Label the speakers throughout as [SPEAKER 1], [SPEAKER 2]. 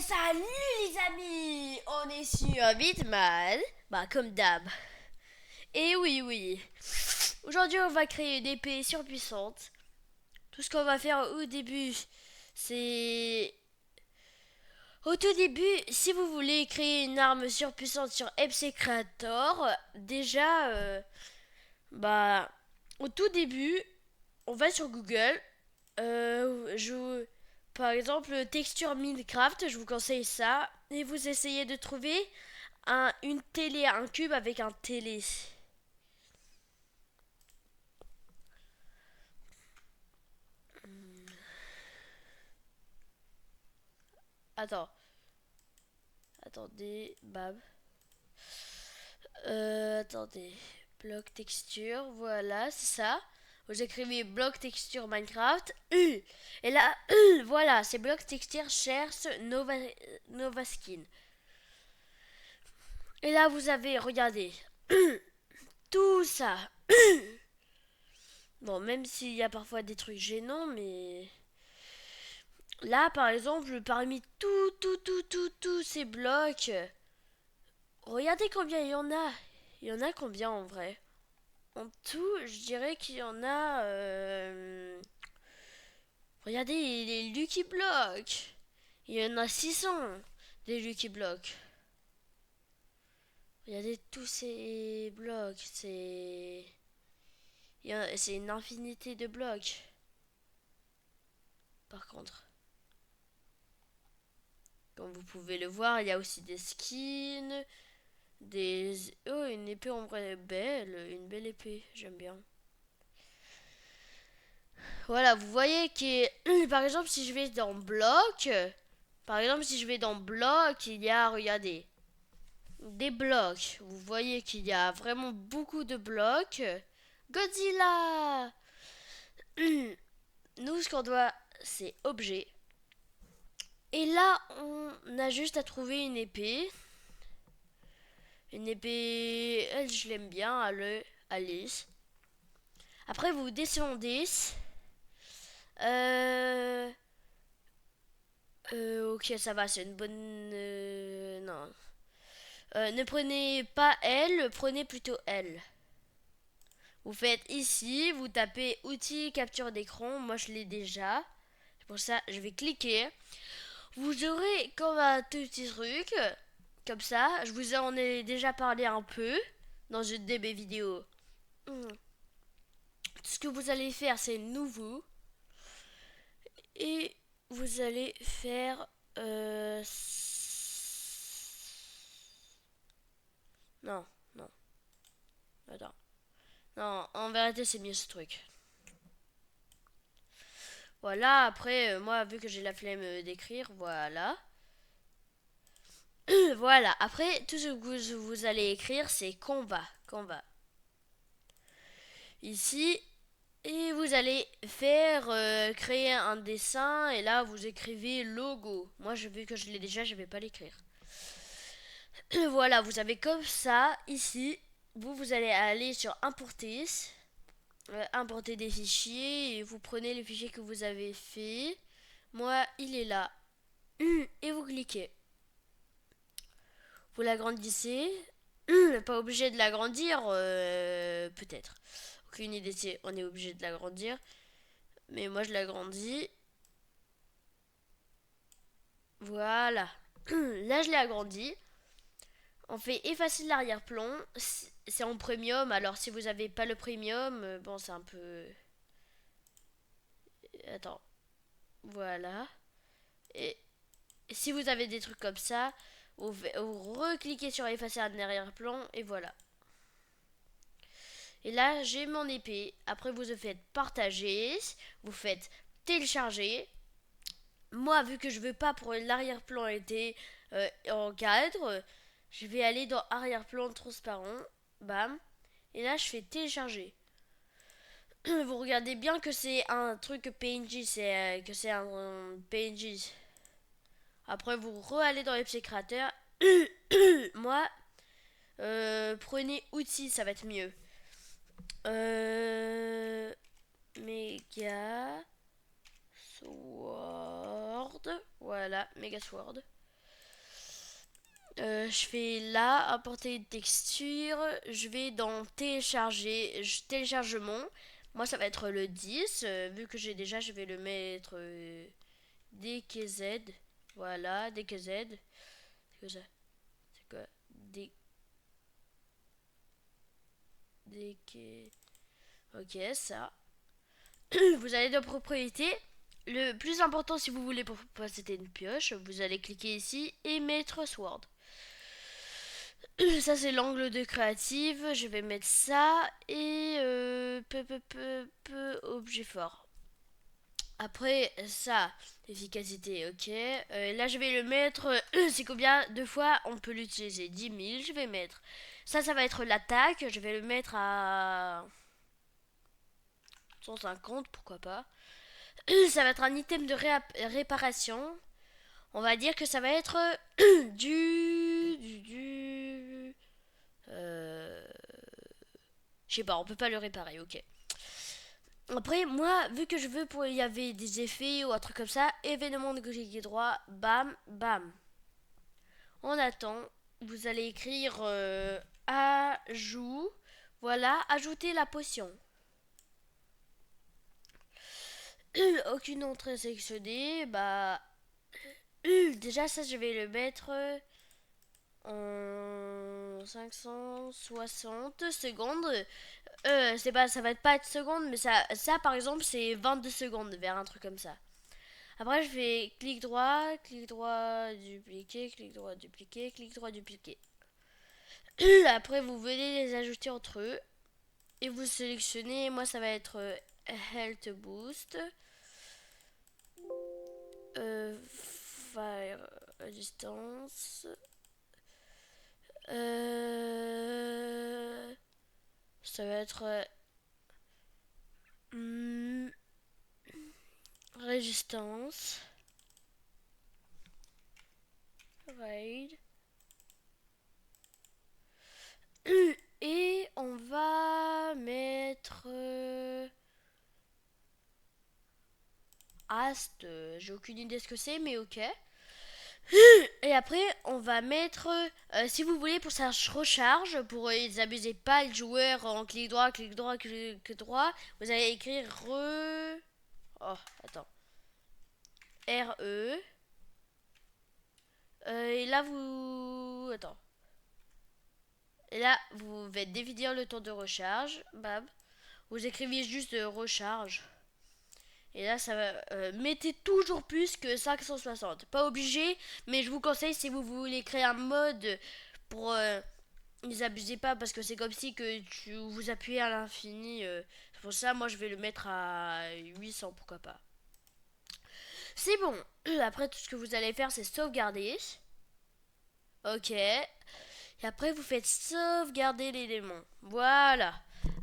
[SPEAKER 1] Salut les amis, on est sur Bitman, bah comme d'hab. Et oui, oui, aujourd'hui on va créer une épée surpuissante. Tout ce qu'on va faire au début, c'est... Au tout début, si vous voulez créer une arme surpuissante sur MC Creator, déjà, bah, au tout début, on va sur Google. Par exemple, texture Minecraft, je vous conseille ça. Et vous essayez de trouver une télé, un cube avec un télé. Attends, attendez, bam. Attendez, bloc texture, voilà, c'est ça. Vous écrivez bloc texture Minecraft. Et là, voilà, c'est bloc texture cherche Nova Skin. Et là, vous avez, regardez, tout ça. Bon, même s'il y a parfois des trucs gênants, mais là, par exemple, parmi tous ces blocs, regardez combien il y en a. Il y en a combien en vrai? En tout, je dirais qu'il y en a. Regardez les Lucky Blocks. Il y en a 600 des Lucky Blocks. Regardez tous ces blocs. C'est une infinité de blocs. Par contre, comme vous pouvez le voir, il y a aussi des skins. Des... Oh, une épée en vrai belle. Une belle épée. J'aime bien. Voilà, vous voyez que... Par exemple, si je vais dans bloc... Par exemple, si je vais dans bloc, il y a, regardez, des blocs. Vous voyez qu'il y a vraiment beaucoup de blocs. Godzilla. Nous, ce qu'on doit, c'est objet. Et là, on a juste à trouver une épée. Une épée, elle, je l'aime bien, Alice. Après, vous descendez. Euh, ok, ça va, c'est une bonne... non. Ne prenez pas elle, prenez plutôt elle. Vous faites ici, vous tapez outils capture d'écran. Moi, je l'ai déjà. Pour ça, je vais cliquer. Vous aurez comme un tout petit truc. Comme ça, je vous en ai déjà parlé un peu dans une de mes vidéos. Ce que vous allez faire, c'est nouveau. Et vous allez faire... Non, non. Attends. Non, en vérité, c'est mieux ce truc. Voilà, après, moi, vu que j'ai la flemme d'écrire, voilà. Voilà, après, tout ce que vous allez écrire, c'est combat. Combat. Ici, et vous allez faire créer un dessin, et là, vous écrivez logo. Moi, vu que je l'ai déjà, je vais pas l'écrire. Voilà, vous avez comme ça, ici, vous allez aller sur importer. Importer des fichiers, et vous prenez le fichier que vous avez fait. Moi, il est là. Et vous cliquez. Vous l'agrandissez. Pas obligé de l'agrandir, peut-être. Aucune idée si on est obligé de l'agrandir. Mais moi je l'agrandis. Voilà. Là je l'ai agrandi. On fait effacer l'arrière-plan. C'est en premium. Alors si vous n'avez pas le premium, bon c'est un peu... Attends. Voilà. Et si vous avez des trucs comme ça, vous recliquez sur effacer un arrière-plan et voilà. Et là, j'ai mon épée. Après, vous faites partager. Vous faites télécharger. Moi, vu que je veux pas pour l'arrière-plan était en cadre, je vais aller dans arrière-plan transparent. Bam. Et là, je fais télécharger. Vous regardez bien que c'est un truc PNG. Que c'est un PNG. Après, vous re-allez dans FC Creator. Moi, prenez outils, ça va être mieux. Mega Sword. Voilà, Mega Sword. Je fais là, importer une texture. Je vais dans télécharger, téléchargement. Moi, ça va être le 10. Vu que j'ai déjà, je vais le mettre DKZ. Voilà, DKZ. C'est quoi ça? C'est quoi? DK. Ok, ça. Vous allez dans propriété. Le plus important, si vous voulez pour posséder une pioche, vous allez cliquer ici et mettre Sword. Ça c'est l'angle de créative, je vais mettre ça et objet fort. Après ça, efficacité, ok. Là je vais le mettre, c'est combien de fois on peut l'utiliser? 10 000, je vais mettre. Ça va être l'attaque, je vais le mettre à 150, pourquoi pas. Ça va être un item de réparation. On va dire que ça va être du euh, je sais pas, on peut pas le réparer, ok. Après, moi, vu que je veux pour il y avait des effets ou un truc comme ça, événement de cliquer droit, bam, bam. On attend. Vous allez écrire ajout. Voilà, ajouter la potion. Aucune entrée sélectionnée. Bah, déjà ça, je vais le mettre en 560 secondes. C'est pas, ça va pas être secondes, mais ça par exemple, c'est 22 secondes vers un truc comme ça. Après, je fais clic droit, dupliquer, clic droit, dupliquer, clic droit, dupliquer. Après, vous venez les ajouter entre eux et vous sélectionnez. Moi, ça va être Health Boost, Fire Distance. Ça va être hmm, Résistance. Raid. Et on va mettre Ast. J'ai aucune idée ce que c'est, mais ok. Et après, on va mettre, si vous voulez, pour sa recharge, pour ils abuser pas le joueur en clic droit, clic droit, clic droit, vous allez écrire Oh, attends. RE. Et là, vous. Attends. Et là, vous faites définir le temps de recharge. Bam. Vous écrivez juste recharge. Et là, ça va. Mettez toujours plus que 560. Pas obligé, mais je vous conseille si vous voulez créer un mode pour. Ne abusez pas parce que c'est comme si que vous appuyez à l'infini. C'est pour ça, moi je vais le mettre à 800, pourquoi pas. C'est bon. Après, tout ce que vous allez faire, c'est sauvegarder. Ok. Et après, vous faites sauvegarder l'élément. Voilà.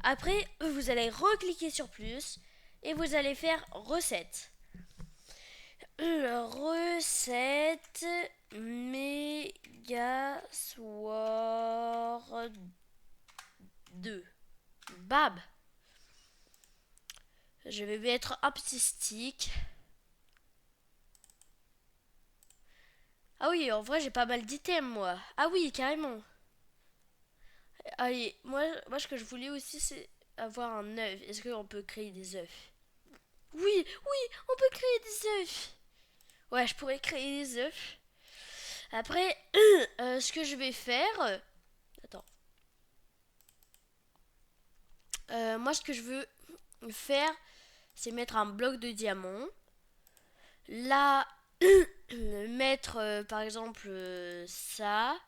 [SPEAKER 1] Après, vous allez recliquer sur plus et vous allez faire recette. Recette méga sword 2. Bab. Je vais mettre un petit stick. Ah oui, en vrai, j'ai pas mal d'items, moi. Ah oui, carrément. Allez, moi, ce que je voulais aussi, c'est avoir un œuf. Est-ce qu'on peut créer des œufs? Oui, oui, on peut créer des œufs. Ouais, je pourrais créer des œufs. Après, ce que je vais faire... attends. Moi, ce que je veux faire, c'est mettre un bloc de diamant. Là, mettre, par exemple, ça.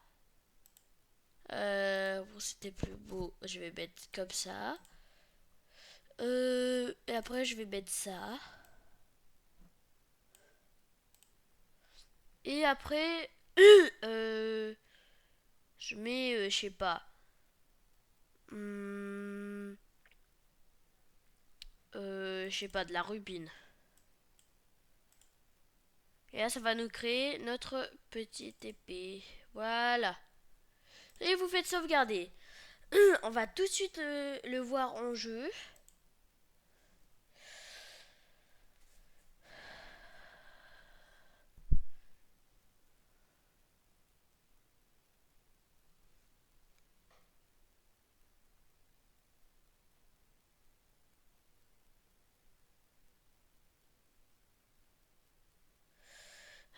[SPEAKER 1] Bon, c'était plus beau. Je vais mettre comme ça. Et après, je vais mettre ça. Et après, je mets, je sais pas. Hmm, je sais pas, de la rubine. Et là, ça va nous créer notre petite épée. Voilà. Et vous faites sauvegarder. On va tout de suite le voir en jeu.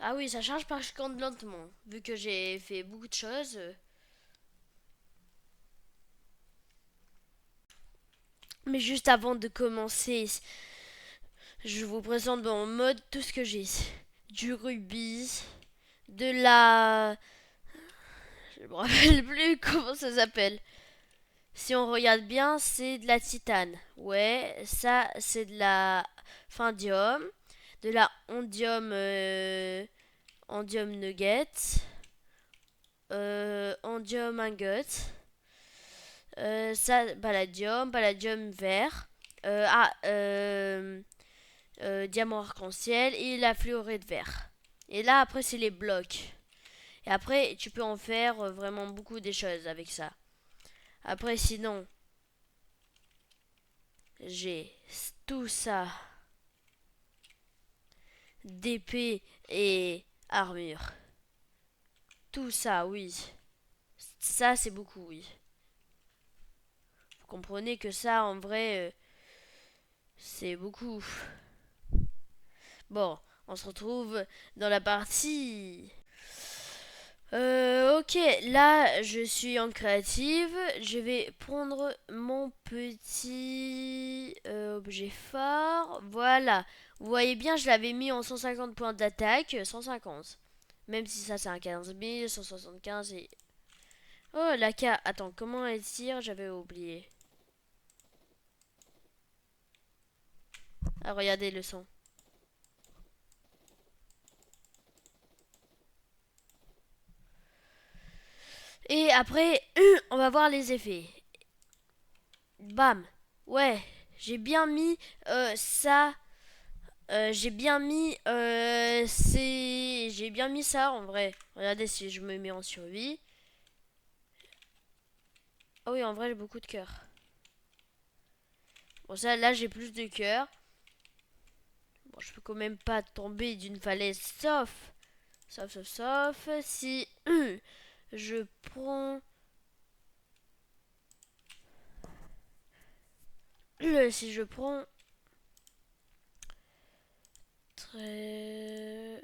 [SPEAKER 1] Ah oui, ça charge par contre lentement. Vu que j'ai fait beaucoup de choses. Mais juste avant de commencer, je vous présente en mode tout ce que j'ai. Du rubis, de la... Je me rappelle plus comment ça s'appelle. Si on regarde bien, c'est de la titane. Ouais, ça c'est de la findium, de la ondium, ondium nugget, ondium ingot, ça palladium, palladium vert, diamant arc-en-ciel et la fluorite vert. Et là après c'est les blocs. Et après tu peux en faire vraiment beaucoup des choses avec ça. Après sinon j'ai tout ça d'épée et armure. Tout ça, oui. Ça, c'est beaucoup, oui. Vous comprenez que ça, en vrai, c'est beaucoup. Bon, on se retrouve dans la partie. Ok, là, je suis en créative. Je vais prendre mon petit objet fort. Voilà. Vous voyez bien, je l'avais mis en 150 points d'attaque. 150. Même si ça, c'est un 15 000, 175 et... Oh, la K. Attends, comment elle tire? J'avais oublié. Ah, regardez le son. Et après, on va voir les effets. Bam. Ouais, j'ai bien mis ça. J'ai bien mis j'ai bien mis ça en vrai. Regardez si je me mets en survie. Ah oui, en vrai, j'ai beaucoup de cœur. Bon, ça, là, j'ai plus de cœur. Bon, je peux quand même pas tomber d'une falaise, sauf si je prends si je prends très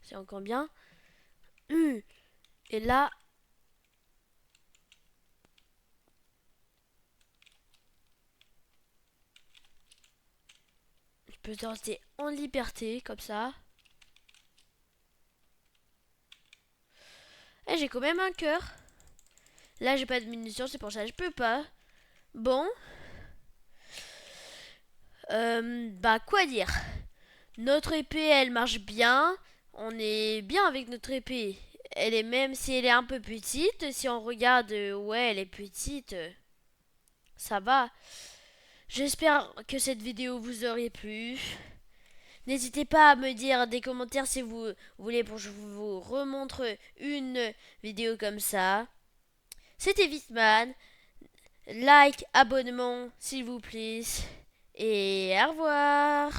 [SPEAKER 1] c'est encore bien. Et là, je peux rester en liberté comme ça. Et j'ai quand même un cœur. Là, j'ai pas de munitions, c'est pour ça que je peux pas. Bon, bah quoi dire. Notre épée, elle marche bien. On est bien avec notre épée. Elle est même si elle est un peu petite. Si on regarde, ouais, elle est petite. Ça va. J'espère que cette vidéo vous aurait plu. N'hésitez pas à me dire des commentaires si vous voulez pour que je vous remontre une vidéo comme ça. C'était Vitman. Like, abonnement, s'il vous plaît. Et au revoir.